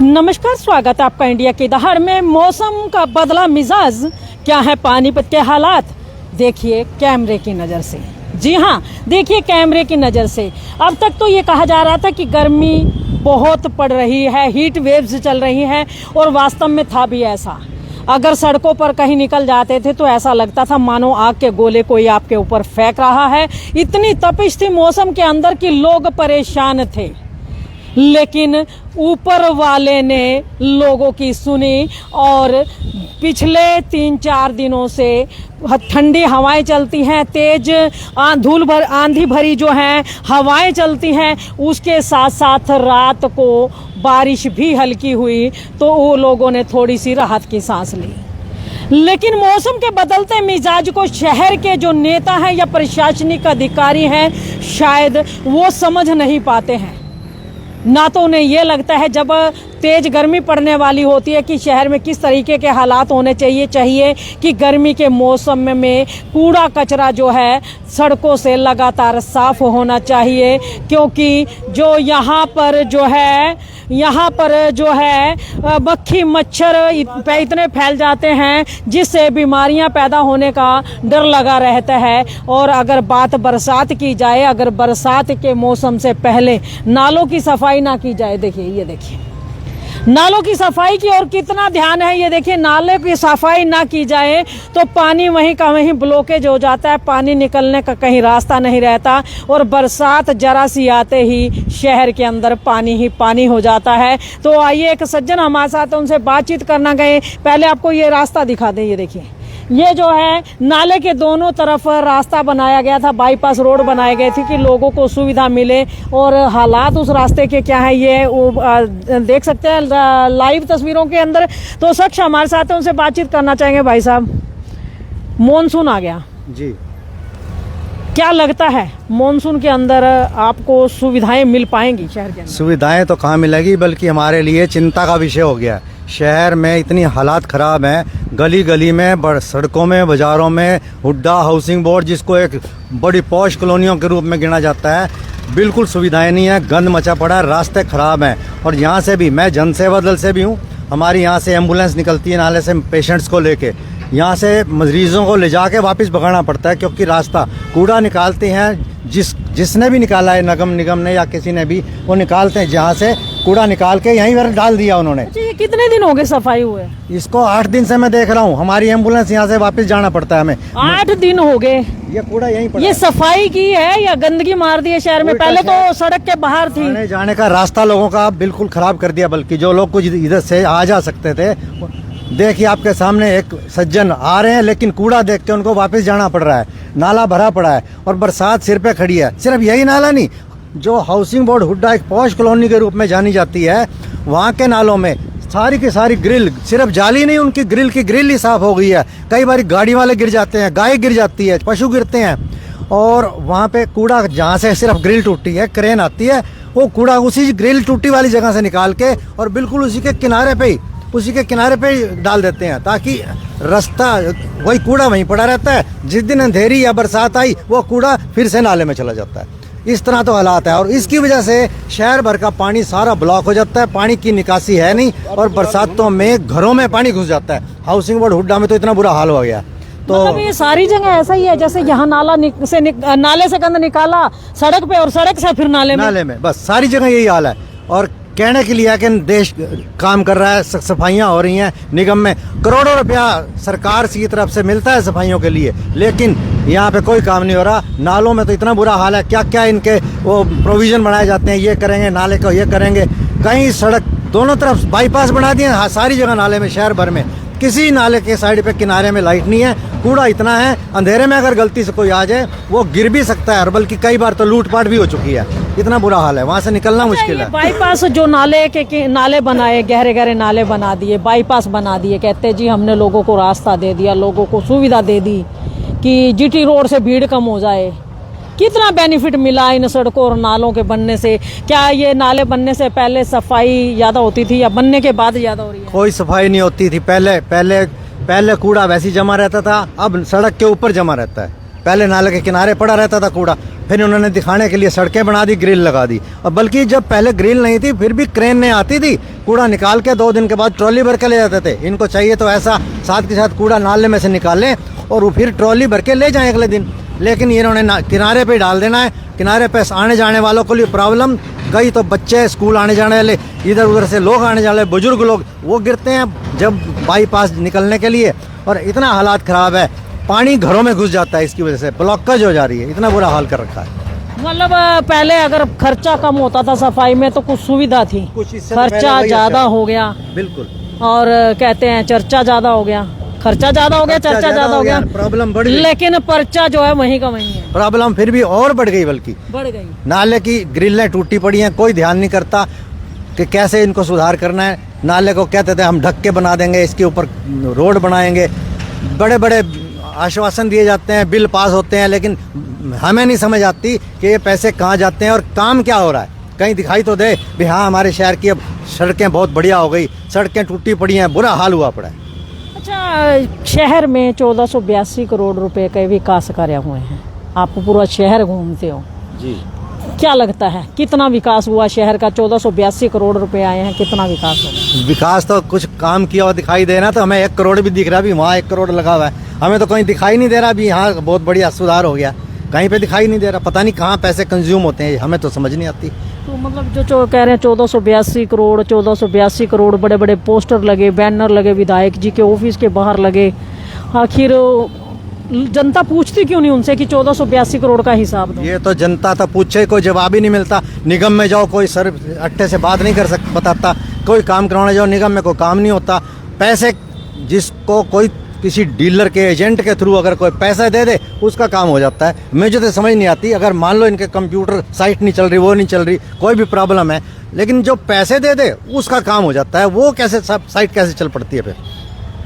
नमस्कार, स्वागत है आपका इंडिया की दहाड़ में। मौसम का बदला मिजाज, क्या है पानीपत के हालात, देखिए कैमरे की नज़र से। जी हाँ, देखिए कैमरे की नज़र से। अब तक तो ये कहा जा रहा था कि गर्मी बहुत पड़ रही है, हीट वेव्स चल रही हैं, और वास्तव में था भी ऐसा। अगर सड़कों पर कहीं निकल जाते थे तो ऐसा लगता था मानो आग के गोले कोई आपके ऊपर फेंक रहा है। इतनी तपिश थी मौसम के अंदर कि लोग परेशान थे, लेकिन ऊपर वाले ने लोगों की सुनी और पिछले 3-4 दिनों से ठंडी हवाएं चलती हैं, तेज आंधी भरी जो है हवाएं चलती हैं, उसके साथ साथ रात को बारिश भी हल्की हुई तो वो लोगों ने थोड़ी सी राहत की सांस ली। लेकिन मौसम के बदलते मिजाज को शहर के जो नेता हैं या प्रशासनिक अधिकारी हैं, शायद वो समझ नहीं पाते हैं। ना तो उन्हें ये लगता है जब तेज गर्मी पड़ने वाली होती है कि शहर में किस तरीके के हालात होने चाहिए कि गर्मी के मौसम में कूड़ा कचरा जो है सड़कों से लगातार साफ होना चाहिए, क्योंकि जो यहाँ पर जो है मक्खी मच्छर इतने फैल जाते हैं जिससे बीमारियां पैदा होने का डर लगा रहता है। और अगर बात बरसात की जाए, अगर बरसात के मौसम से पहले नालों की सफाई ना की जाए, देखिए ये देखिए नालों की सफाई की और कितना ध्यान है। ये देखिए नाले की सफाई ना की जाए तो पानी वहीं का वहीं ब्लॉकेज हो जाता है, पानी निकलने का कहीं रास्ता नहीं रहता, और बरसात जरा सी आते ही शहर के अंदर पानी ही पानी हो जाता है। तो आइए, एक सज्जन हमारे साथ, उनसे बातचीत करना गए। पहले आपको ये रास्ता दिखा दें। ये देखिए, ये जो है नाले के दोनों तरफ रास्ता बनाया गया था, बाईपास रोड बनाए गए थे कि लोगों को सुविधा मिले। और हालात उस रास्ते के क्या है ये देख सकते हैं लाइव तस्वीरों के अंदर। तो शख्स हमारे साथ है, उनसे बातचीत करना चाहेंगे। भाई साहब, मॉनसून आ गया जी, क्या लगता है मॉनसून के अंदर आपको सुविधाएं मिल पाएंगी शहर के अंदर? सुविधाएं तो कहाँ मिलेगी, बल्कि हमारे लिए चिंता का विषय हो गया है। शहर में इतनी हालात ख़राब हैं, गली गली में, सड़कों में, बाज़ारों में, हुड्डा हाउसिंग बोर्ड जिसको एक बड़ी पॉश कॉलोनियों के रूप में गिना जाता है, बिल्कुल सुविधाएं नहीं है, गंद मचा पड़ा है, रास्ते ख़राब हैं। और यहाँ से भी, मैं जनसेवा दल से भी हूँ, हमारी यहाँ से एम्बुलेंस निकलती है नाले से पेशेंट्स को लेके, यहाँ से मरीजों को ले जाके वापस भगाना पड़ता है, क्योंकि रास्ता कूड़ा निकालते हैं जिसने भी निकाला है, नगम निगम ने या किसी ने भी, वो निकालते हैं जहाँ से कूड़ा निकाल के यहीं पर डाल दिया उन्होंने। अच्छा, ये कितने दिन हो गए सफाई हुए? इसको 8 दिन से मैं देख रहा हूँ, हमारी एम्बुलेंस यहाँ से वापस जाना पड़ता है हमें। 8 दिन हो गए ये कूड़ा यहीं पड़ा। ये सफाई की है या गंदगी मार दी है शहर में? पहले तो सड़क के बाहर थी, आने जाने का रास्ता लोगों का बिल्कुल खराब कर दिया, बल्कि जो लोग कुछ इधर से आ जा सकते थे, देखिए आपके सामने एक सज्जन आ रहे हैं, लेकिन कूड़ा देख के उनको वापस जाना पड़ रहा है, नाला भरा पड़ा है और बरसात सिर पे खड़ी है। सिर्फ यही नाला नहीं, जो हाउसिंग बोर्ड हुड्डा एक पॉश कॉलोनी के रूप में जानी जाती है, वहाँ के नालों में सारी की सारी ग्रिल, सिर्फ जाली नहीं, उनकी ग्रिल ही साफ हो गई है। कई बार गाड़ी वाले गिर जाते हैं, गाय गिर जाती है, पशु गिरते हैं, और वहाँ पे कूड़ा जहाँ से सिर्फ ग्रिल टूटी है, क्रेन आती है, वो कूड़ा उसी ग्रिल टूटी वाली जगह से निकाल के और बिल्कुल उसी के किनारे पे ही डाल देते हैं, ताकि रास्ता वही कूड़ा वहीं पड़ा रहता है। जिस दिन अंधेरी या बरसात आई, वो कूड़ा फिर से नाले में चला जाता है। इस तरह तो हालात है, और इसकी वजह से शहर भर का पानी सारा ब्लॉक हो जाता है, पानी की निकासी है नहीं, और बरसातों में घरों में पानी घुस जाता है। हाउसिंग बोर्ड हुड्डा में तो इतना बुरा हाल हो गया। तो मतलब ये सारी जगह ऐसा ही है, जैसे यहाँ नाले से गंद निकाला सड़क पे और सड़क से फिर नाले में, बस सारी जगह यही हाल है। और कहने के लिए कि देश काम कर रहा है, सफाइयाँ हो रही हैं, निगम में करोड़ों रुपया सरकार की तरफ से मिलता है सफाइयों के लिए, लेकिन यहाँ पे कोई काम नहीं हो रहा। नालों में तो इतना बुरा हाल है, क्या क्या इनके वो प्रोविजन बनाए जाते हैं, ये करेंगे नाले को, ये करेंगे। कहीं सड़क दोनों तरफ बाईपास बना दिए, सारी जगह नाले में, शहर भर में किसी नाले के साइड पे किनारे में लाइट नहीं है, कूड़ा इतना है, अंधेरे में अगर गलती से कोई आ जाए वो गिर भी सकता है, और बल्कि कई बार तो लूटपाट भी हो चुकी है। इतना बुरा हाल है, वहाँ से निकलना मुश्किल है। बाईपास जो नाले बनाए, गहरे गहरे नाले बना दिए, बाईपास बना दिए, कहते जी हमने लोगों को रास्ता दे दिया, लोगों को सुविधा दे दी कि जीटी रोड से भीड़ कम हो जाए। कितना बेनिफिट मिला इन सड़कों और नालों के बनने से? क्या ये नाले बनने से पहले सफाई ज्यादा होती थी या बनने के बाद ज्यादा हो रही है? कोई सफाई नहीं होती थी पहले कूड़ा वैसे ही जमा रहता था, अब सड़क के ऊपर जमा रहता है। पहले नाले के किनारे पड़ा रहता था कूड़ा, फिर उन्होंने दिखाने के लिए सड़कें बना दी, ग्रिल लगा दी। और बल्कि जब पहले ग्रिल नहीं थी, फिर भी क्रेन ने आती थी, कूड़ा निकाल के 2 दिन के बाद ट्रॉली भर के ले जाते थे। इनको चाहिए तो ऐसा साथ के साथ कूड़ा नाले में से निकाल लें और वो फिर ट्रॉली भर के ले जाएं अगले दिन, लेकिन इन्होंने किनारे पे डाल देना है। किनारे पे आने जाने वालों को लिए प्रॉब्लम, कई तो बच्चे स्कूल आने जाने वाले, इधर उधर से लोग आने जाने वाले, बुजुर्ग लोग वो गिरते हैं जब बाईपास निकलने के लिए, और इतना हालात ख़राब है, पानी घरों में घुस जाता है, इसकी वजह से ब्लॉकेज हो जा रही है, इतना बुरा हाल कर रखा है। मतलब पहले अगर खर्चा कम होता था सफाई में तो कुछ सुविधा थी, कुछ इससे तो पहले खर्चा वही ज्यादा अच्छा। हो गया, बिल्कुल, और कहते हैं चर्चा ज्यादा हो गया, खर्चा ज्यादा हो गया, चर्चा ज्यादा हो गया, प्रॉब्लम बढ़ गई, लेकिन पर्चा जो है वहीं का वहीं है, प्रॉब्लम फिर भी और बढ़ गई, बल्कि बढ़ गई। नाले की ग्रिलें टूटी पड़ी हैं, कोई ध्यान नहीं करता कि कैसे इनको सुधार करना है। नाले को कहते थे हम ढक के बना देंगे, इसके ऊपर रोड बनाएंगे, बड़े बड़े आश्वासन दिए जाते हैं, बिल पास होते हैं, लेकिन हमें नहीं समझ आती कि ये पैसे कहाँ जाते हैं और काम क्या हो रहा है। कहीं दिखाई तो दे भी हाँ हमारे शहर की अब सड़कें बहुत बढ़िया हो गई, सड़कें टूटी पड़ी हैं, बुरा हाल हुआ पड़ा है। अच्छा, शहर में 1482 करोड़ रुपए के विकास कार्य हुए हैं, आप पूरा शहर घूमते हो जी, क्या लगता है कितना विकास हुआ शहर का? 1482 करोड़ रुपए आए हैं, कितना विकास हुआ? विकास तो कुछ काम किया हुआ दिखाई दे रहा, तो हमें 1 करोड़ भी दिख रहा, भी वहाँ 1 करोड़ लगा हुआ है, हमें तो कहीं दिखाई नहीं दे रहा भी यहाँ बहुत बढ़िया सुधार हो गया, कहीं पे दिखाई नहीं दे रहा। पता नहीं कहाँ पैसे कंज्यूम होते हैं, हमें तो समझ नहीं आती। तो मतलब जो कह रहे हैं 1482 करोड़ बड़े बड़े पोस्टर लगे, बैनर लगे, विधायक जी के ऑफिस के बाहर लगे, आखिर जनता पूछती क्यों नहीं उनसे कि 1482 करोड़ का हिसाब दो? ये तो जनता तो पूछे, कोई जवाब ही नहीं मिलता। निगम में जाओ, कोई सर अट्ठे से बात नहीं कर बताता, कोई काम कराने जाओ निगम में कोई काम नहीं होता। पैसे जिसको कोई किसी डीलर के एजेंट के थ्रू अगर कोई पैसा दे दे उसका काम हो जाता है। मुझे तो समझ नहीं आती, अगर मान लो इनके कंप्यूटर साइट नहीं चल रही, वो नहीं चल रही, कोई भी प्रॉब्लम है, लेकिन जो पैसे दे दे उसका काम हो जाता है, वो कैसे सब साइट कैसे चल पड़ती है फिर?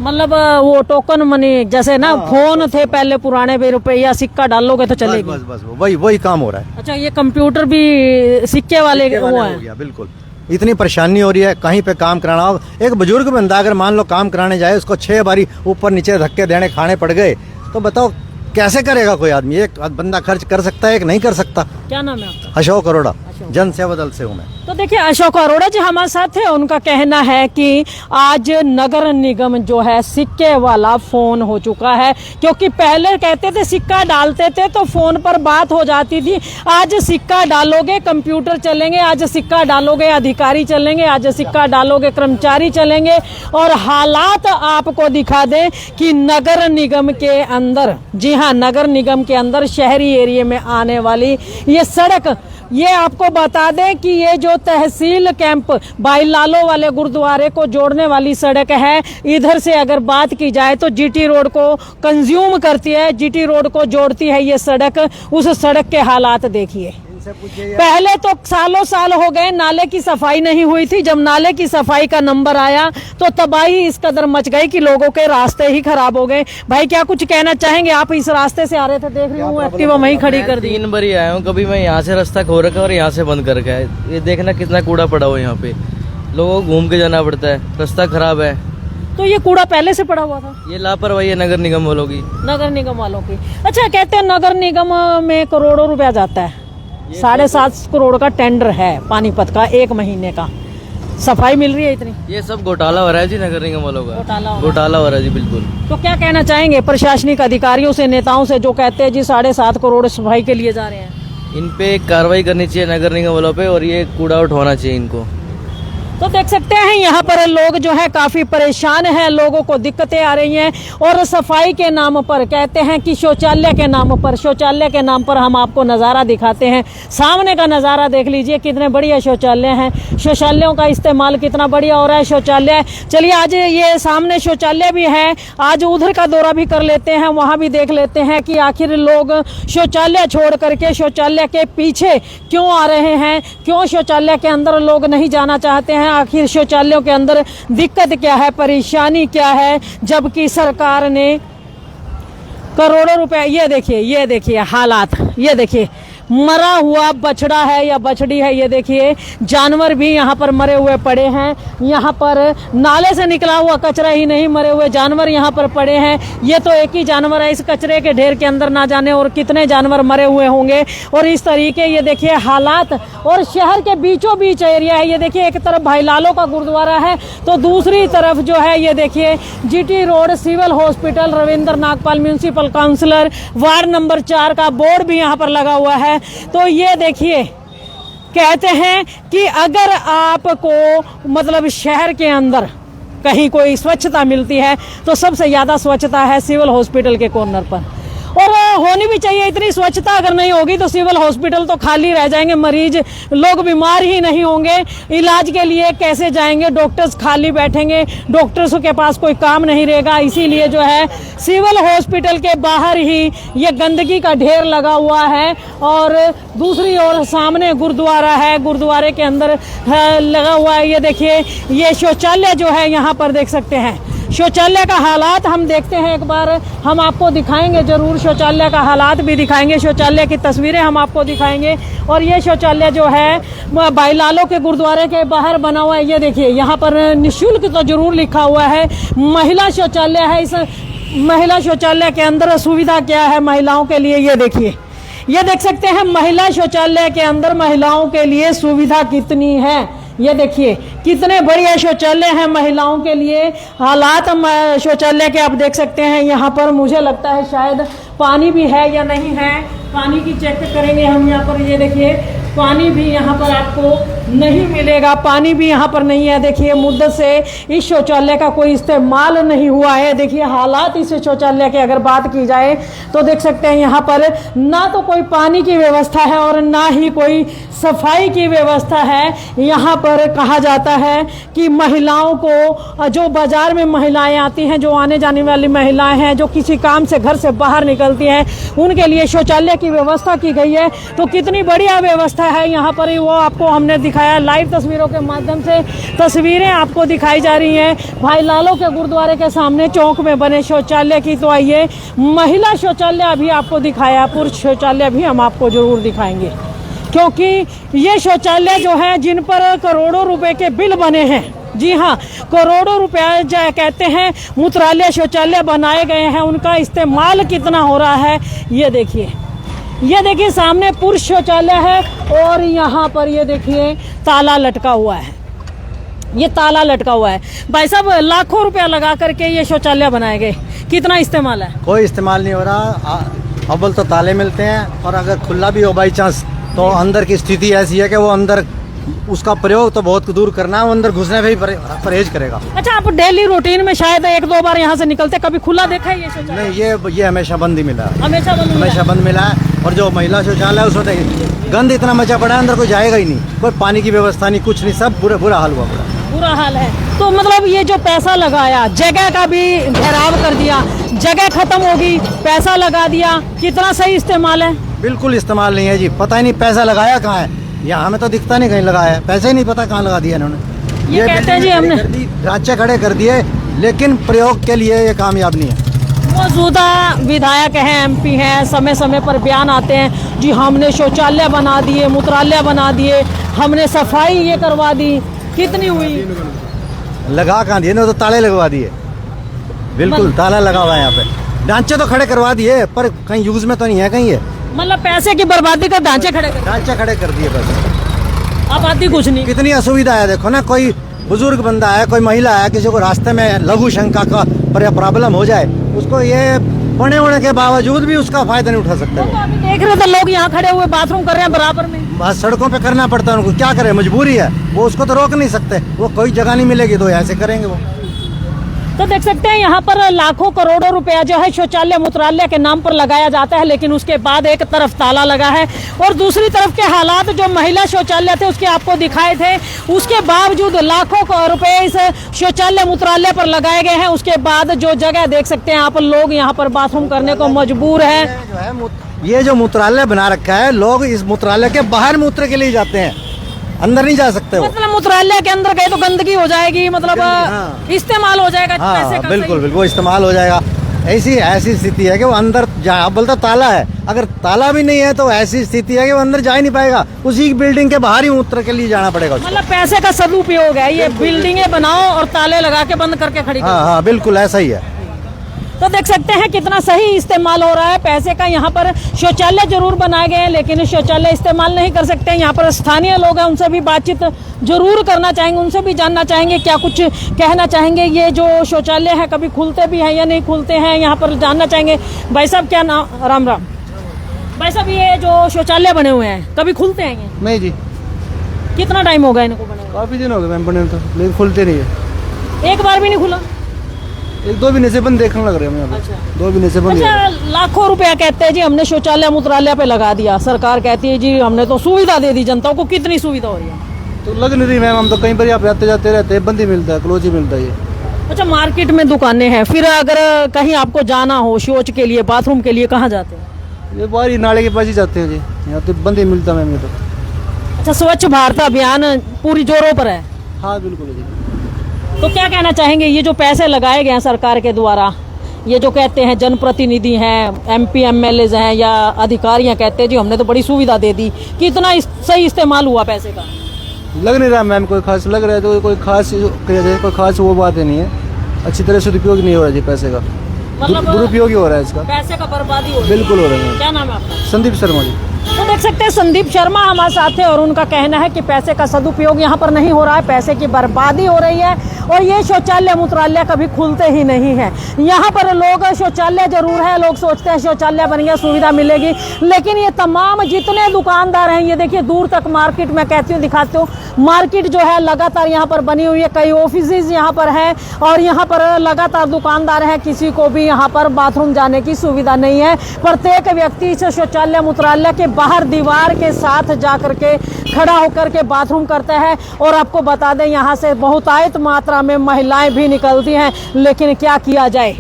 मतलब वो टोकन मनी जैसे ना, फोन थे पहले पुराने भी, रुपया सिक्का डालोगे तो चलेगी। बस बस वही काम हो रहा है। अच्छा, ये कंप्यूटर भी सिक्के वाले वो हो है? गया, बिल्कुल। इतनी परेशानी हो रही है, कहीं पे काम कराना हो, एक बुजुर्ग बंदा अगर मान लो काम कराने जाए, उसको 6 बारी ऊपर नीचे धक्के देने खाने पड़ गए, तो बताओ कैसे करेगा कोई आदमी? एक बंदा खर्च कर सकता है, एक नहीं कर सकता। क्या नाम है आपका? अशोक अरोड़ा, जन सेवा दल से हूँ मैं। तो देखिए, अशोक अरोड़ा जी हमारे साथ है। उनका कहना है कि आज नगर निगम जो है सिक्के वाला फोन हो चुका है, क्योंकि पहले कहते थे सिक्का डालते थे तो फोन पर बात हो जाती थी। आज सिक्का डालोगे कंप्यूटर चलेंगे, आज सिक्का डालोगे अधिकारी चलेंगे, आज सिक्का डालोगे कर्मचारी चलेंगे। और हालात आपको दिखा दें कि नगर निगम के अंदर, जी हाँ, नगर निगम के अंदर शहरी एरिया में आने वाली ये सड़क, ये आपको बता दें कि ये जो तहसील कैंप बाईलालो वाले गुरुद्वारे को जोड़ने वाली सड़क है, इधर से अगर बात की जाए तो जीटी रोड को कंज्यूम करती है, जीटी रोड को जोड़ती है ये सड़क। उस सड़क के हालात देखिए। पहले तो सालों साल हो गए नाले की सफाई नहीं हुई थी, जब नाले की सफाई का नंबर आया तो तबाही इस कदर मच गई कि लोगों के रास्ते ही खराब हो गए। भाई क्या कुछ कहना चाहेंगे? आप इस रास्ते से आ रहे थे, देख रही हूँ एक्टिवा वहीं खड़ी कर दी। 3 बार आया हूँ, कभी मैं यहाँ से रास्ता खो रखा और यहाँ से बंद कर रखा है। ये देखना कितना कूड़ा पड़ा हुआ है यहाँ पे, लोगों को घूम के जाना पड़ता है, रास्ता खराब है। तो ये कूड़ा पहले से पड़ा हुआ था? ये लापरवाही है नगर निगम वालों की। नगर निगम वालों की। अच्छा, कहते हैं नगर निगम में करोड़ों रुपया जाता है, 7.5 करोड़ का टेंडर है पानीपत का 1 महीने का, सफाई मिल रही है इतनी? ये सब घोटाला हो रहा है जी नगर निगम वालों का, घोटाला हो रहा है जी, बिल्कुल। तो क्या कहना चाहेंगे प्रशासनिक अधिकारियों से, नेताओं से, जो कहते हैं जी 7.5 करोड़ सफाई के लिए जा रहे हैं? इन पे कार्रवाई करनी चाहिए नगर निगम वालों पे, और ये कूड़ा उठवाना चाहिए इनको। तो देख सकते हैं यहाँ पर लोग जो है काफी परेशान हैं, लोगों को दिक्कतें आ रही हैं। और सफाई के नाम पर कहते हैं कि शौचालय के नाम पर, शौचालय के नाम पर हम आपको नज़ारा दिखाते हैं। सामने का नज़ारा देख लीजिए, कितने बढ़िया शौचालय हैं, शौचालयों का इस्तेमाल कितना बढ़िया हो रहा है शौचालय। चलिए आज ये सामने शौचालय भी है, आज उधर का दौरा भी कर लेते हैं, वहाँ भी देख लेते हैं कि आखिर लोग शौचालय छोड़ करके शौचालय के पीछे क्यों आ रहे हैं, क्यों शौचालय के अंदर लोग नहीं जाना चाहते हैं, आखिर शौचालयों के अंदर दिक्कत क्या है, परेशानी क्या है, जबकि सरकार ने करोड़ों रुपए, ये देखिए हालात, ये देखिए मरा हुआ बछड़ा है या बछड़ी है। ये देखिए जानवर भी यहाँ पर मरे हुए पड़े हैं। यहाँ पर नाले से निकला हुआ कचरा ही नहीं, मरे हुए जानवर यहाँ पर पड़े हैं। ये तो एक ही जानवर है, इस कचरे के ढेर के अंदर ना जाने और कितने जानवर मरे हुए होंगे। और इस तरीके ये देखिए हालात, और शहर के बीचों बीच एरिया है। ये देखिए एक तरफ भाई लालो का गुरुद्वारा है तो दूसरी तरफ जो है ये देखिए GT road civil hospital, Ravindra Nagpal municipal councillor, ward number 4 का बोर्ड भी यहाँ पर लगा हुआ है। तो ये देखिए कहते हैं कि अगर आपको मतलब शहर के अंदर कहीं कोई स्वच्छता मिलती है तो सबसे ज्यादा स्वच्छता है सिविल हॉस्पिटल के कॉर्नर पर, और होनी भी चाहिए इतनी स्वच्छता। अगर नहीं होगी तो सिविल हॉस्पिटल तो खाली रह जाएंगे, मरीज लोग बीमार ही नहीं होंगे, इलाज के लिए कैसे जाएंगे, डॉक्टर्स खाली बैठेंगे, डॉक्टर्स के पास कोई काम नहीं रहेगा। इसीलिए जो है सिविल हॉस्पिटल के बाहर ही ये गंदगी का ढेर लगा हुआ है। और दूसरी ओर सामने गुरुद्वारा है, गुरुद्वारे के अंदर लगा हुआ है। ये देखिए ये शौचालय जो है यहाँ पर देख सकते हैं। शौचालय का हालात हम देखते हैं, एक बार हम आपको दिखाएंगे जरूर, शौचालय का हालात भी दिखाएंगे, शौचालय की तस्वीरें हम आपको दिखाएंगे। और ये शौचालय जो है भाई लालो के गुरुद्वारे के बाहर बना हुआ है। ये देखिए यहाँ पर निःशुल्क तो जरूर लिखा हुआ है, महिला शौचालय है। इस महिला शौचालय के अंदर सुविधा क्या है महिलाओं के लिए, ये देखिए, ये देख सकते हैं महिला शौचालय के अंदर महिलाओं के लिए सुविधा कितनी है। ये देखिए कितने बढ़िया शौचालय हैं महिलाओं के लिए। हालात शौचालय के आप देख सकते हैं। यहाँ पर मुझे लगता है शायद पानी भी है या नहीं है, पानी की चेक करेंगे हम यहाँ पर। ये देखिए पानी भी यहाँ पर आपको नहीं मिलेगा, पानी भी यहाँ पर नहीं है। देखिए मुद्दत से इस शौचालय का कोई इस्तेमाल नहीं हुआ है। देखिए हालात इस शौचालय की अगर बात की जाए तो देख सकते हैं यहाँ पर ना तो कोई पानी की व्यवस्था है और ना ही कोई सफाई की व्यवस्था है। यहाँ पर कहा जाता है कि महिलाओं को, जो बाजार में महिलाएं आती हैं, जो आने जाने वाली महिलाएं हैं, जो किसी काम से घर से बाहर निकलती हैं, उनके लिए शौचालय की व्यवस्था की गई है। तो कितनी बढ़िया व्यवस्था है यहाँ पर, वो आपको हमने दिखाया लाइव तस्वीरों के माध्यम से। तस्वीरें आपको दिखाई जा रही हैं भाई लालो के गुरुद्वारे के सामने चौक में बने शौचालय की। तो आइए महिला शौचालय अभी आपको दिखाया, पुरुष शौचालय भी हम आपको जरूर दिखाएंगे, क्योंकि ये शौचालय जो है जिन पर करोड़ों रुपए के बिल बने हैं, जी हाँ करोड़ों रुपए जो कहते हैं मूत्रालय शौचालय बनाए गए हैं, उनका इस्तेमाल कितना हो रहा है ये देखिए। ये देखिए सामने पुरुष शौचालय है और यहाँ पर ये देखिए ताला लटका हुआ है, ये ताला लटका हुआ है। भाई साहब लाखों रुपया लगा करके ये शौचालय बनाए गए, कितना इस्तेमाल है? कोई इस्तेमाल नहीं हो रहा। अव्वल तो ताले मिलते हैं, और अगर खुला भी हो बाई चांस तो अंदर की स्थिति ऐसी है कि वो अंदर उसका प्रयोग तो बहुत दूर करना है, वो अंदर घुसने पे ही परहेज करेगा। अच्छा आप डेली रूटीन में शायद 1-2 बार यहाँ से निकलते, कभी खुला देखा है ये शौचालय? नहीं, ये हमेशा बंद ही मिला है, हमेशा बंद मिला है। और जो महिला शौचालय है उसमें गंद इतना मचा पड़ा है, अंदर कोई जाएगा ही नहीं, कोई पानी की व्यवस्था नहीं, कुछ नहीं, सब बुरा हाल हुआ पड़ा, बुरा हाल है। तो मतलब ये जो पैसा लगाया, जगह का भी घेराव कर दिया, जगह खत्म होगी, पैसा लगा दिया, कितना सही इस्तेमाल है? बिल्कुल इस्तेमाल नहीं है जी, पता ही नहीं पैसा लगाया कहाँ है, यहाँ हमें तो दिखता नहीं कहीं लगाया है, पैसे ही नहीं पता कहाँ लगा दिया इन्होंने। ये कहते हैं जी हमने ढांचे खड़े कर दिए, लेकिन प्रयोग के लिए ये कामयाब नहीं है। मौजूदा विधायक हैं, एमपी हैं, समय समय पर बयान आते हैं जी हमने शौचालय बना दिए, मूत्रालय बना दिए, हमने सफाई ये करवा दी, कितनी हुई? लगा कहाँ दिए, तो ताले लगवा दिए, बिल्कुल ताला लगा हुआ है यहाँ पे। ढांचे तो खड़े करवा दिए पर कहीं यूज में तो नहीं है कहीं, ये मतलब पैसे की बर्बादी का ढांचे खड़े कर दिए बस। अब आती कुछ नहीं। कितनी असुविधा है देखो ना, कोई बुजुर्ग बंदा है, कोई महिला है, किसी को रास्ते में लघु शंका का प्रॉब्लम हो जाए, उसको ये बने होने के बावजूद भी उसका फायदा नहीं उठा सकते। तो अभी देख रहे थे लोग यहाँ खड़े हुए बाथरूम कर रहे हैं बराबर में, बस सड़कों पे करना पड़ता है उनको, क्या करे, मजबूरी है, वो उसको तो रोक नहीं सकते, वो कोई जगह नहीं मिलेगी तो ऐसे करेंगे वो। तो देख सकते हैं यहाँ पर लाखों करोड़ों रुपया जो है शौचालय मूत्रालय के नाम पर लगाया जाता है, लेकिन उसके बाद एक तरफ ताला लगा है और दूसरी तरफ के हालात जो महिला शौचालय थे उसके आपको दिखाए थे, उसके बावजूद लाखों रुपए इस शौचालय मूत्रालय पर लगाए गए हैं। उसके बाद जो जगह देख सकते हैं आप, लोग यहाँ पर बाथरूम करने को मजबूर है। ये जो मूत्रालय बना रखा है, लोग इस मूत्रालय के बाहर मूत्र के लिए जाते हैं, अंदर नहीं जा सकते। मतलब मूत्रालय के अंदर गए तो गंदगी हो जाएगी, मतलब इस्तेमाल हो जाएगा, हाँ, बिल्कुल इस्तेमाल हो जाएगा। ऐसी स्थिति है कि वो अंदर जा, आप बोलते हो ताला है, अगर ताला भी नहीं है तो ऐसी स्थिति है कि वो अंदर जा ही नहीं पाएगा, उसी बिल्डिंग के बाहर ही उतर के लिए जाना पड़ेगा उसको। मतलब पैसे का सदुपयोग है ये, बिल्डिंगें बनाओ और ताले लगा के बंद करके खड़ी करो। हाँ हाँ बिल्कुल ऐसा ही है। तो देख सकते हैं कितना सही इस्तेमाल हो रहा है पैसे का। यहाँ पर शौचालय जरूर बनाए गए हैं लेकिन शौचालय इस्तेमाल नहीं कर सकते। यहाँ पर स्थानीय लोग हैं, उनसे भी बातचीत जरूर करना चाहेंगे, उनसे भी जानना चाहेंगे क्या कुछ कहना चाहेंगे। ये जो शौचालय है कभी खुलते भी हैं या नहीं खुलते हैं, यहाँ पर जानना चाहेंगे। भाई साहब क्या नाम? राम राम। भाई साहब ये जो शौचालय बने हुए हैं कभी खुलते हैं ये? नहीं जी, कितना टाइम हो गया इनको बने हुए? काफी दिन हो गए मैम बने तो, लेकिन खुलते नहीं है। एक बार भी नहीं खुला? एक दो महीने से बंद देखने लग रहे हैं हम यहाँ पे। अच्छा। 2 महीने से बंद। अच्छा, लाखों रुपया कहते हैं जी हमने शौचालय मूत्रालय पे लगा दिया, सरकार कहती है जी हमने तो सुविधा दे दी जनता को। कितनी सुविधा हो रही है? तो लग नहीं रही मैम, हम तो कहीं पर आप आते जाते रहते हैं, बंद ही मिलता है, क्लोज ही मिलता है ये। अच्छा, मार्केट में दुकानें हैं, फिर अगर कहीं आपको जाना हो शौच के लिए, बाथरूम के लिए, कहाँ जाते हैं? ये बाहर ही नाले के पास ही जाते हैं जी, यहाँ तो बंद ही मिलता है मैम ये तो। अच्छा, स्वच्छ भारत अभियान पूरी जोरों पर है? हाँ बिल्कुल जी। तो क्या कहना चाहेंगे, ये जो पैसे लगाए गए हैं सरकार के द्वारा, ये जो कहते हैं जनप्रतिनिधि हैं, एमपी एमएलए हैं या अधिकारी हैं, कहते हैं जी हमने तो बड़ी सुविधा दे दी, कितना सही इस्तेमाल हुआ पैसे का? लग नहीं रहा मैम कोई खास, लग रहा है तो कोई खास वो बात नहीं है, अच्छी तरह से उपयोग नहीं हो रहा जी पैसे का, मतलब दुरुपयोग ही हो रहा है इसका, पैसे का बर्बादी हो रही है। बिल्कुल हो रहा है। क्या नाम है आपका? संदीप शर्मा जी। तो देख सकते हैं संदीप शर्मा हमारे साथ है और उनका कहना है कि पैसे का सदुपयोग यहाँ पर नहीं हो रहा है, पैसे की बर्बादी हो रही है और ये शौचालय मूत्रालय कभी खुलते ही नहीं है। यहाँ पर लोग, शौचालय जरूर है, लोग सोचते हैं शौचालय बन गया सुविधा मिलेगी, लेकिन ये तमाम जितने दुकानदार हैं, ये देखिए दूर तक मार्केट में कहती हूँ, दिखाती हूँ, मार्केट जो है लगातार यहाँ पर बनी हुई है, कई ऑफिसेज यहाँ पर है और यहाँ पर लगातार दुकानदार हैं, किसी को भी यहाँ पर बाथरूम जाने की सुविधा नहीं है। प्रत्येक व्यक्ति इस शौचालय मूत्रालय के बाहर दीवार के साथ जा करके खड़ा होकर के बाथरूम करता है। और आपको बता दें यहाँ से बहुतायत मात्रा में महिलाएं भी निकलती हैं, लेकिन क्या किया जाए,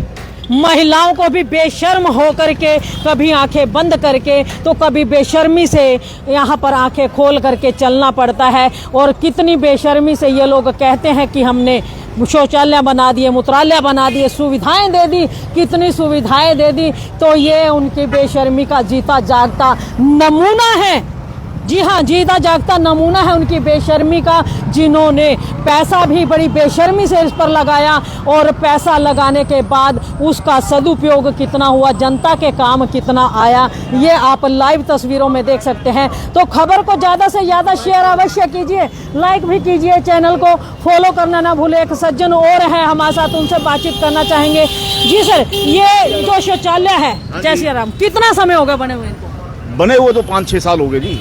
महिलाओं को भी बेशर्म होकर के कभी आंखें बंद करके तो कभी बेशर्मी से यहाँ पर आंखें खोल करके चलना पड़ता है। और कितनी बेशर्मी से ये लोग कहते हैं कि हमने शौचालय बना दिए, मूत्रालय बना दिए, सुविधाएं दे दी, कितनी सुविधाएं दे दी, तो ये उनकी बेशर्मी का जीता जागता नमूना है। जी हाँ, जीता जागता नमूना है उनकी बेशर्मी का, जिन्होंने पैसा भी बड़ी बेशर्मी से इस पर लगाया और पैसा लगाने के बाद उसका सदुपयोग कितना हुआ, जनता के काम कितना आया, ये आप लाइव तस्वीरों में देख सकते हैं। तो खबर को ज़्यादा से ज़्यादा शेयर अवश्य कीजिए, लाइक भी कीजिए, चैनल को फॉलो करना ना भूले। एक सज्जन और हैं हमारे साथ, उनसे बातचीत करना चाहेंगे। जी सर, ये जो शौचालय है जय श्री राम, कितना समय हो गया बने हुए इनको? बने हुए तो 5-6 साल हो गए जी।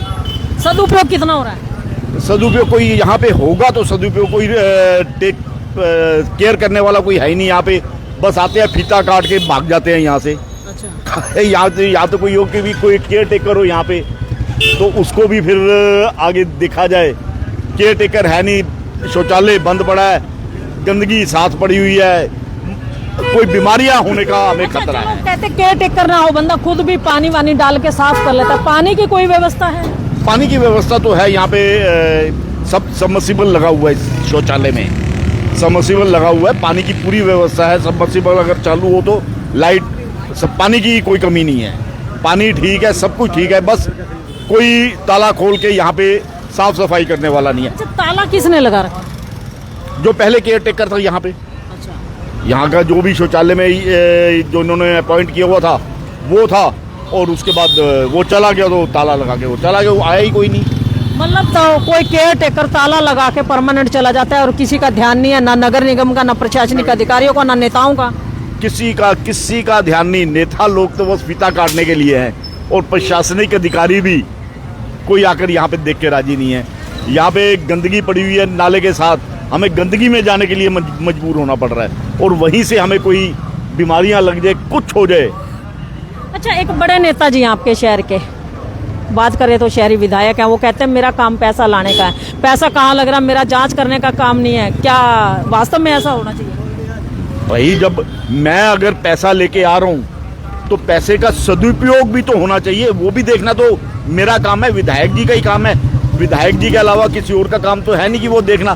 सदुपयोग कितना हो रहा है? सदुपयोग कोई यहाँ पे होगा तो सदुपयोग कोई टेक केयर करने वाला कोई है ही नहीं यहाँ पे, बस आते हैं फीता काट के भाग जाते हैं यहाँ से। अच्छा, यहाँ तो कोई हो कि भी कोई केयर टेकर हो यहाँ पे तो उसको भी फिर आगे देखा जाए, केयर टेकर है नहीं, शौचालय बंद पड़ा है, गंदगी साथ पड़ी हुई है, कोई बीमारियां होने का हमें खतरा है। कहते केयर टेकर ना हो, बंदा खुद भी पानी वानी डाल के साफ कर लेता है। पानी की कोई व्यवस्था है? पानी की व्यवस्था तो है यहाँ पे, सब सबमर्सिबल लगा हुआ है इस शौचालय में, सबमर्सिबल लगा हुआ है, पानी की पूरी व्यवस्था है। सबमर्सिबल अगर चालू हो तो लाइट, सब पानी की कोई कमी नहीं है, पानी ठीक है, सब कुछ ठीक है, बस कोई ताला खोल के यहाँ पे साफ सफाई करने वाला नहीं है। अच्छा, ताला किसने लगा रखा? जो पहले केयर टेकर था यहाँ पे, अच्छा, यहाँ का जो भी शौचालय में जो इन्होंने अपॉइंट किया हुआ था वो था, और उसके बाद वो चला गया तो ताला लगा के वो चला गया, वो आया ही कोई नहीं। मतलब तो कोई केयर टेकर ताला लगा के परमानेंट चला जाता है और किसी का ध्यान नहीं है, ना नगर निगम का, ना प्रशासनिक अधिकारियों का, ना नेताओं का? किसी का ध्यान नहीं। नेता लोग तो बस फीता काटने के लिए हैं और प्रशासनिक अधिकारी भी कोई आकर यहाँ पे देख के राजी नहीं है। यहाँ पे गंदगी पड़ी हुई है नाले के साथ, हमें गंदगी में जाने के लिए मजबूर होना पड़ रहा है और वहीं से हमें कोई बीमारियां लग जाए, कुछ हो जाए। अच्छा, एक बड़े नेता जी आपके शहर के, बात करें तो शहरी विधायक हैं, वो कहते हैं मेरा काम पैसा लाने का है। पैसा कहाँ लग रहा, मेरा जांच करने का काम नहीं है। क्या वास्तव में ऐसा होना चाहिए? भाई, जब मैं अगर पैसा लेके आ रहा हूँ तो पैसे का सदुपयोग भी तो होना चाहिए, वो भी देखना तो मेरा काम है, विधायक जी का ही काम है। विधायक जी के अलावा किसी और का काम तो है नहीं कि वो देखना।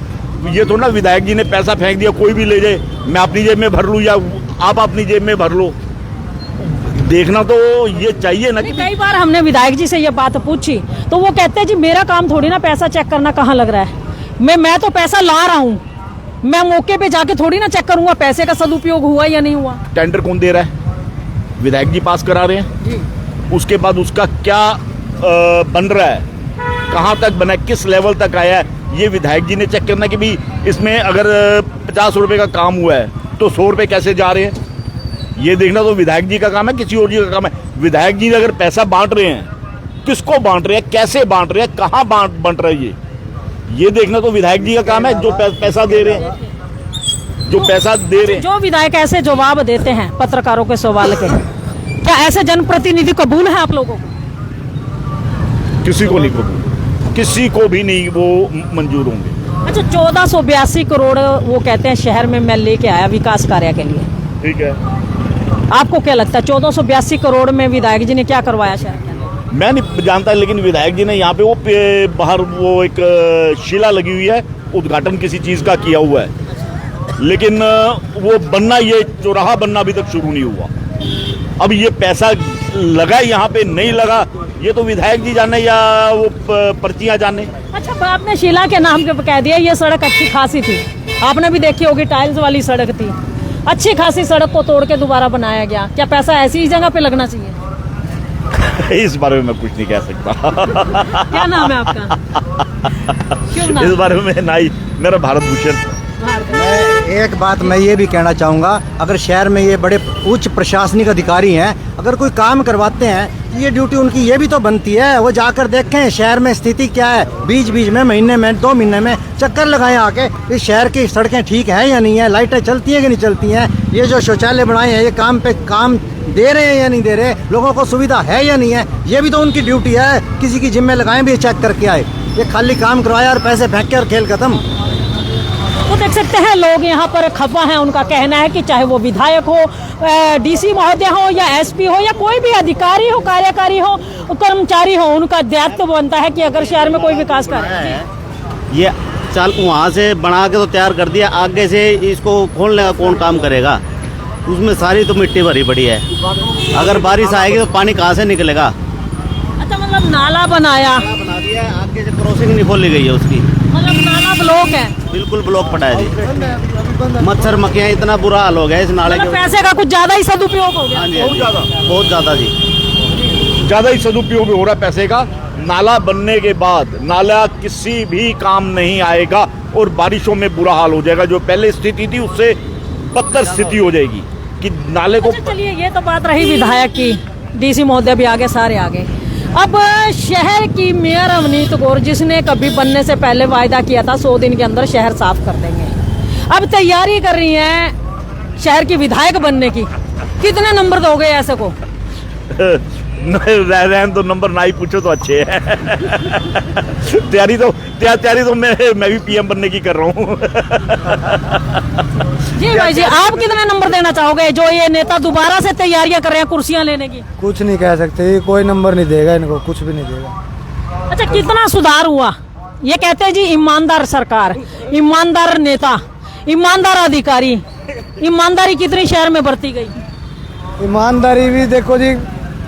ये तो ना विधायक जी ने पैसा फेंक दिया, कोई भी ले जाए, मैं अपनी जेब में भर लूँ या आप अपनी जेब में भर लो, देखना तो ये चाहिए ना कि कई बार हमने विधायक जी से ये बात पूछी तो वो कहते हैं जी मेरा काम थोड़ी ना पैसा चेक करना कहाँ लग रहा है, मैं तो पैसा ला रहा हूँ, मैं मौके पे जाके थोड़ी ना चेक करूंगा पैसे का सदुपयोग हुआ या नहीं हुआ। टेंडर कौन दे रहा है? विधायक जी पास करा रहे हैं जी। उसके बाद उसका क्या बन रहा है, कहाँ तक बना है, किस लेवल तक आया है, ये विधायक जी ने चेक करना कि भी इसमें अगर 50 रुपए का काम हुआ है तो 100 रुपए कैसे जा रहे हैं, ये देखना तो विधायक जी का काम है, किसी और जी का काम है। विधायक जी अगर पैसा बांट रहे हैं, किसको बांट रहे हैं, कैसे बांट रहे हैं, कहाँ बंट रहा है, ये देखना तो विधायक जी का काम है जो पैसा दे रहे हैं, जो पैसा दे रहे हैं। जो विधायक ऐसे जवाब देते हैं पत्रकारों के सवाल के, क्या ऐसे जनप्रतिनिधि कबूल है आप लोगों को? किसी को नहीं कबूल, किसी को भी नहीं वो मंजूर होंगे। अच्छा, 1482 करोड़ वो कहते हैं शहर में मैं लेके आया विकास कार्य के लिए, ठीक है, आपको क्या लगता है 1482 करोड़ में विधायक जी ने क्या करवाया शहर के अंदर? मैं नहीं जानता, लेकिन विधायक जी ने यहाँ पे वो बाहर वो एक शिला लगी हुई है, उद्घाटन किसी चीज का किया हुआ है, लेकिन वो बनना, ये चौराहा बनना अभी तक शुरू नहीं हुआ। अब ये पैसा लगा यहाँ पे नहीं लगा, ये तो विधायक जी जाने या वो पर्चियां जाने। अच्छा, आपने शिला के नाम पे कह दिया, ये सड़क अच्छी खासी थी, आपने भी देखी होगी, टाइल्स वाली सड़क थी, अच्छी खासी सड़क को तोड़ के दोबारा बनाया गया, क्या पैसा ऐसी ही जगह पे लगना चाहिए? इस बारे में मैं कुछ नहीं कह सकता। क्या नाम है आपका? शुभ नाम। इस बारे में नहीं, मेरा भारत भूषण। मैं एक बात मैं ये भी कहना चाहूँगा, अगर शहर में ये बड़े उच्च प्रशासनिक अधिकारी हैं, अगर कोई काम करवाते हैं ये ड्यूटी उनकी ये भी तो बनती है, वो जाकर देखें शहर में स्थिति क्या है, बीच बीच में महीने में 2 महीने में चक्कर लगाएं आके, इस शहर की सड़कें ठीक है या नहीं है, लाइटें चलती हैं कि नहीं चलती हैं, ये जो शौचालय बनाए हैं ये काम पे काम दे रहे हैं या नहीं दे रहे, लोगों को सुविधा है या नहीं है, ये भी तो उनकी ड्यूटी है। किसी की जिम्मे लगाएं भी चेक करके आए, ये खाली काम करवाया और पैसे फेंक के और खेल खत्म। तो देख सकते हैं लोग यहाँ पर खफा हैं, उनका कहना है कि चाहे वो विधायक हो, डीसी महोदय हो या एसपी हो या कोई भी अधिकारी हो, कार्यकारी हो, कर्मचारी हो, उनका दायित्व बनता है कि अगर शहर में कोई विकास करे, ये चल वहाँ से बना के तो तैयार कर दिया, आगे से इसको खोलने लेगा कौन काम करेगा, उसमें सारी तो मिट्टी भरी पड़ी है, अगर बारिश आएगी तो पानी कहाँ से निकलेगा। अच्छा, मतलब नाला बनाया, बना दिया है, आगे से क्रॉसिंग नहीं खोली गई है उसकी, मतलब नाला ब्लॉक है, बिल्कुल ब्लॉक पड़ा है जी, मच्छर मक्खियाँ इतना बुरा हाल हो गया इस नाले मतलब के। पैसे का कुछ ज्यादा ही सदुपयोग हो गया। हाँ जी, बहुत ज़्यादा जी, ज्यादा ही सदुपयोग हो रहा है पैसे का। नाला बनने के बाद नाला किसी भी काम नहीं आएगा और बारिशों में बुरा हाल हो जाएगा, जो पहले स्थिति थी उससे बदतर स्थिति हो जाएगी कि नाले को। अच्छा, चलिए ये तो बात रही विधायक की, डीसी महोदय भी आगे, सारे आगे। अब शहर की मेयर अवनीत कौर, जिसने कभी बनने से पहले वायदा किया था 100 दिन के अंदर शहर साफ कर देंगे, अब तैयारी कर रही हैं शहर की विधायक बनने की, कितने नंबर दोगे ऐसे को? रहन तो नंबर ना ही पूछो तो अच्छे है। तैयारी तो मैं भी पीएम बनने की कर रहा हूँ। जी भाई जी, आप कितने नंबर देना चाहोगे जो ये नेता दोबारा से तैयारियां कर रहे हैं कुर्सियां लेने की? कुछ नहीं कह सकते, कोई नंबर नहीं देगा इनको, कुछ भी नहीं देगा। अच्छा, कितना सुधार हुआ? ये कहते हैं जी ईमानदार सरकार, ईमानदार नेता, ईमानदार अधिकारी, ईमानदारी कितनी शहर में बरती गई? ईमानदारी भी देखो जी,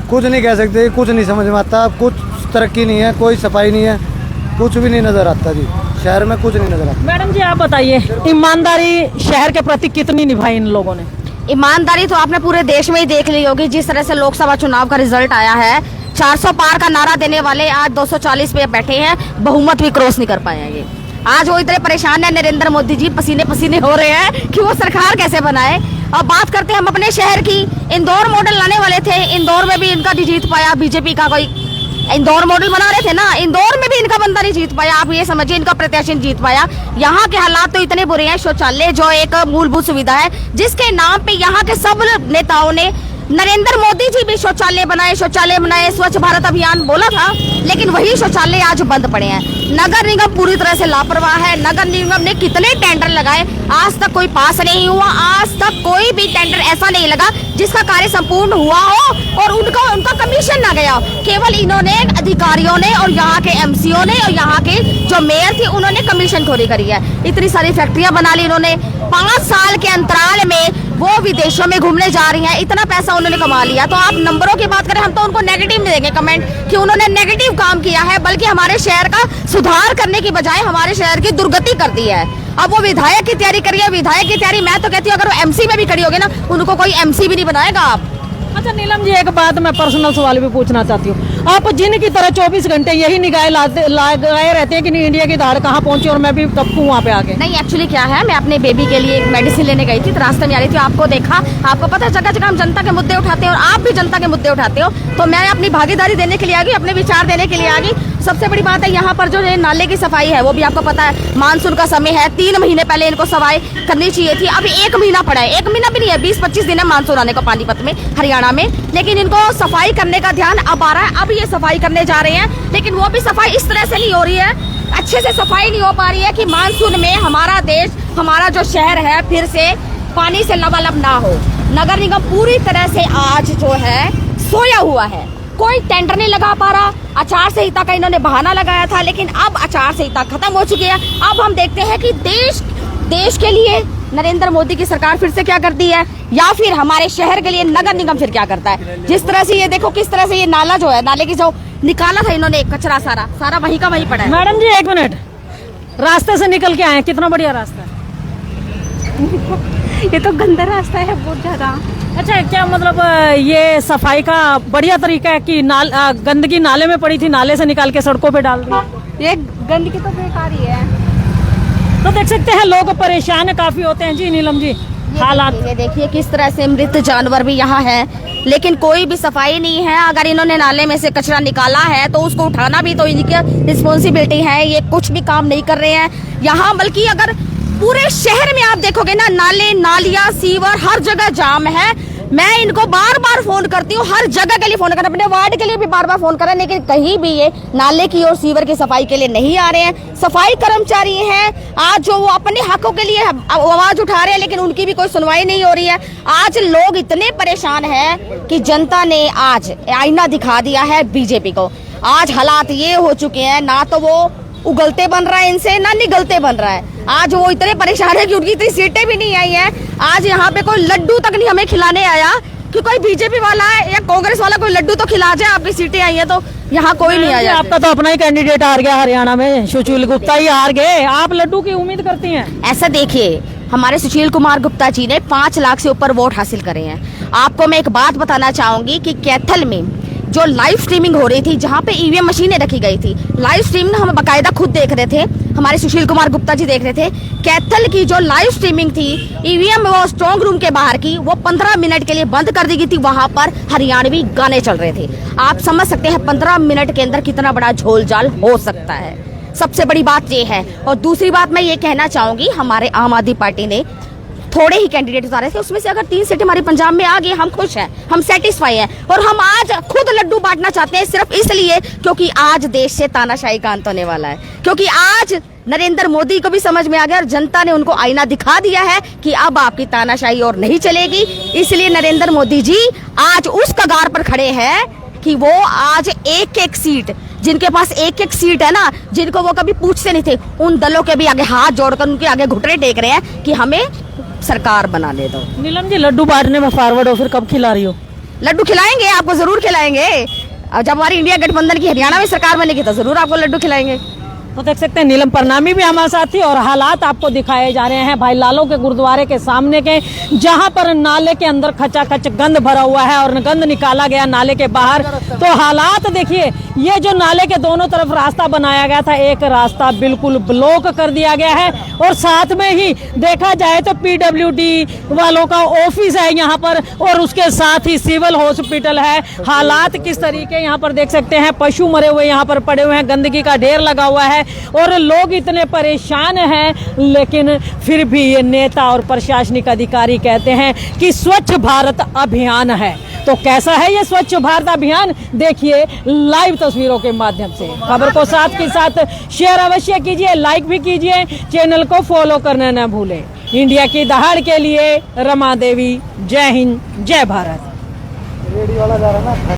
कुछ नहीं कह सकते, कुछ नहीं समझ में आता, कुछ तरक्की नहीं है, कोई सफाई नहीं है, कुछ भी नहीं नजर आता जी, शहर में कुछ नहीं नजर आता। मैडम जी आप बताइए, ईमानदारी शहर के प्रति कितनी निभाई इन लोगों ने? ईमानदारी तो आपने पूरे देश में ही देख ली होगी, जिस तरह से लोकसभा चुनाव का रिजल्ट आया है, 400 पार का नारा देने वाले आज 240 पे बैठे हैं, बहुमत भी क्रॉस नहीं कर पाए हैं। ये आज वो इतने परेशान है, नरेंद्र मोदी जी पसीने पसीने हो रहे हैं कि वो सरकार कैसे बनाए। अब बात करते हैं हम अपने शहर की, इंदौर मॉडल लाने वाले थे, इंदौर में भी इनका नहीं जीत पाया, बीजेपी का कोई इंदौर मॉडल बना रहे थे ना, इंदौर में भी इनका बंदा नहीं जीत पाया, आप ये समझिए इनका प्रत्याशी नहीं जीत पाया। यहाँ के हालात तो इतने बुरे हैं, शौचालय जो एक मूलभूत सुविधा है, जिसके नाम पे यहाँ के सब नेताओं ने, नरेंद्र मोदी जी भी शौचालय बनाए, स्वच्छ भारत अभियान बोला था, लेकिन वही शौचालय आज बंद पड़े हैं। नगर निगम पूरी तरह से लापरवाह है। नगर निगम ने कितने टेंडर लगाए, आज तक कोई पास नहीं हुआ। आज तक कोई भी टेंडर ऐसा नहीं लगा जिसका कार्य संपूर्ण हुआ हो और उनका कमीशन ना गया हो। केवल इन्होंने, अधिकारियों ने और यहाँ के एमसीओ ने और यहाँ के जो मेयर थे उन्होंने कमीशन खोरी करी है। इतनी सारी फैक्ट्रियां बना ली इन्होंने। 5 साल के अंतराल में वो विदेशों में घूमने जा रही हैं, इतना पैसा उन्होंने कमा लिया। तो आप नंबरों की बात करें, हम तो उनको नेगेटिव में देंगे कमेंट कि उन्होंने नेगेटिव काम किया है, बल्कि हमारे शहर का सुधार करने की बजाय हमारे शहर की दुर्गति कर दी है। अब वो विधायक की तैयारी करिए। विधायक की तैयारी मैं तो कहती हूँ अगर वो एमसी में भी खड़ी होगी ना, उनको कोई एमसी भी नहीं बनाएगा। आप अच्छा नीलम जी, एक बात मैं पर्सनल सवाल भी पूछना चाहती हूँ। आप जिनकी तरह 24 घंटे यही निगाहें लगाए रहते हैं कि नहीं इंडिया की धार कहाँ पहुंची और मैं भी कब को वहाँ पे आ गए? नहीं, एक्चुअली क्या है, मैं अपने बेबी के लिए एक मेडिसिन लेने गई थी, तो रास्ते में आ रही थी, आपको देखा। आपको पता है जगह जगह हम जनता के मुद्दे उठाते हैं और आप भी जनता के मुद्दे उठाते हो, तो मैं अपनी भागीदारी देने के लिए आ गई, अपने विचार देने के लिए आ गई। सबसे बड़ी बात है यहाँ पर जो नाले की सफाई है वो भी आपको पता है, मानसून का समय है, 3 महीने पहले इनको सफाई करनी चाहिए थी। अभी 1 महीना पड़ा है, 1 महीना भी नहीं है, 20-25 दिन है मानसून आने को पानीपत में, हरियाणा में। लेकिन इनको सफाई करने का ध्यान अब आ रहा है, अब ये सफाई करने जा रहे हैं। लेकिन वो भी सफाई इस तरह से नहीं हो रही है, अच्छे से सफाई नहीं हो पा रही है कि मानसून में हमारा देश, हमारा जो शहर है फिर से पानी से लबालब ना हो। नगर निगम पूरी तरह से आज जो है सोया हुआ है, कोई टेंडर नहीं लगा पा रहा। आचार संहिता का इन्होंने बहाना लगाया था, लेकिन अब आचार संहिता खत्म हो चुकी है। अब हम देखते हैं कि देश के लिए नरेंद्र मोदी की सरकार फिर से क्या करती है, या फिर हमारे शहर के लिए नगर निगम फिर क्या करता है। जिस तरह से ये देखो, किस तरह से ये नाला जो है, नाले की जो निकाला था इन्होंने कचरा सारा वहीं का वहीं पड़ा है। मैडम जी 1 मिनट, रास्ते से निकल के आए, कितना बढ़िया रास्ता है। ये तो गंदा रास्ता है बहुत ज्यादा। अच्छा, क्या मतलब ये सफाई का बढ़िया तरीका है कि गंदगी नाले में पड़ी थी, नाले से निकाल के सड़कों पे डाल दी? ये गंदगी तो बेकार ही है। तो देख सकते हैं लोग परेशान काफी होते हैं। जी नीलम जी, हालात ये देखिए किस तरह से मृत जानवर भी यहाँ है, लेकिन कोई भी सफाई नहीं है। अगर इन्होंने नाले में से कचरा निकाला है तो उसको उठाना भी तो इनकी रिस्पॉन्सिबिलिटी है। ये कुछ भी काम नहीं कर रहे हैं यहाँ, बल्कि अगर पूरे शहर में आप देखोगे ना, नाले, नालियां, सीवर, हर जगह जाम है। मैं इनको बार बार फोन करती हूँ, हर जगह के लिए फोन कर, अपने वार्ड के लिए भी बार बार फोन कर रहे हैं, लेकिन कहीं भी ये नाले की और सीवर की सफाई के लिए नहीं आ रहे हैं। सफाई कर्मचारी हैं आज जो वो अपने हकों के लिए आवाज उठा रहे हैं, लेकिन उनकी भी कोई सुनवाई नहीं हो रही है। आज लोग इतने परेशान हैं कि जनता ने आज आईना दिखा दिया है बीजेपी को। आज हालात ये हो चुके हैं, ना तो वो उगलते बन रहा है इनसे, ना निगलते बन रहा है। आज वो इतने परेशान है कि उनकी इतनी सीटें भी नहीं आई हैं। आज यहाँ पे कोई लड्डू तक नहीं हमें खिलाने आया कि कोई बीजेपी वाला है या कांग्रेस वाला कोई लड्डू तो खिला जाए, आपकी सीटें आई हैं तो यहाँ कोई नहीं आया। आपका तो अपना ही कैंडिडेट हार गया हरियाणा में, सुशील गुप्ता ही हार गए, आप लड्डू की उम्मीद करती हैं? ऐसा देखिए, हमारे सुशील कुमार गुप्ता जी ने 5 लाख से ऊपर वोट हासिल करे हैं। आपको मैं एक बात बताना चाहूंगी कि कैथल में जो लाइव स्ट्रीमिंग हो रही थी, जहाँ पे ईवीएम मशीनें रखी गई थी, लाइव स्ट्रीमिंग हम बाकायदा खुद देख रहे थे, हमारे सुशील कुमार गुप्ता जी देख रहे थे। कैथल की जो लाइव स्ट्रीमिंग थी ईवीएम वो स्ट्रॉन्ग रूम के बाहर की, वो 15 मिनट के लिए बंद कर दी गई थी। वहां पर हरियाणवी गाने चल रहे थे। आप समझ सकते हैं 15 मिनट के अंदर कितना बड़ा झोलझाल हो सकता है। सबसे बड़ी बात ये है। और दूसरी बात मैं ये कहना चाहूंगी, हमारे आम आदमी पार्टी ने थोड़े ही कैंडिडेट उतारे थे, उसमें से अगर 3 सीटें हमारे पंजाब में आ गई, हम खुश हैं, हम सेटिस्फाई हैं। और हम आज खुद लड्डू बांटना चाहते हैं सिर्फ इसलिए क्योंकि आज देश से तानाशाही का अंत होने वाला है, क्योंकि आज नरेंद्र मोदी को भी समझ में आ गया और जनता ने उनको आईना दिखा दिया है कि अब आपकी तानाशाही और नहीं चलेगी। इसलिए नरेंद्र मोदी जी आज उस कगार पर खड़े हैं कि वो आज एक सीट, जिनके पास एक सीट है ना, जिनको वो कभी पूछते नहीं थे, उन दलों के भी आगे हाथ जोड़कर उनके आगे घुटने टेक रहे हैं कि हमें सरकार बनाने दो। नीलम जी, लड्डू बांटने में फॉरवर्ड हो, फिर कब खिला रही हो? लड्डू खिलाएंगे, आपको जरूर खिलाएंगे। और जब हमारी इंडिया गठबंधन की हरियाणा में सरकार बनेगी तो जरूर आपको लड्डू खिलाएंगे। तो देख सकते हैं नीलम परनामी भी हमारे साथ थी और हालात आपको दिखाए जा रहे हैं भाई लालों के गुरुद्वारे के सामने के, जहां पर नाले के अंदर खचाखच गंद भरा हुआ है और गंद निकाला गया नाले के बाहर। तो हालात देखिए, ये जो नाले के दोनों तरफ रास्ता बनाया गया था, एक रास्ता बिल्कुल ब्लॉक कर दिया गया है और साथ में ही देखा जाए तो पीडब्ल्यूडी वालों का ऑफिस है यहाँ पर और उसके साथ ही सिविल हॉस्पिटल है। हालात किस तरीके यहाँ पर देख सकते हैं, पशु मरे हुए यहाँ पर पड़े हुए हैं, गंदगी का ढेर लगा हुआ है और लोग इतने परेशान हैं। लेकिन फिर भी ये नेता और प्रशासनिक अधिकारी कहते हैं कि स्वच्छ भारत अभियान है। तो कैसा है ये स्वच्छ भारत अभियान, देखिए लाइव तस्वीरों के माध्यम से। खबर को साथ के साथ शेयर अवश्य कीजिए, लाइक भी कीजिए, चैनल को फॉलो करना न भूलें। इंडिया की दहाड़ के लिए रमा देवी, जय हिंद, जय भारत। रेडी वाला जा रहा है ना।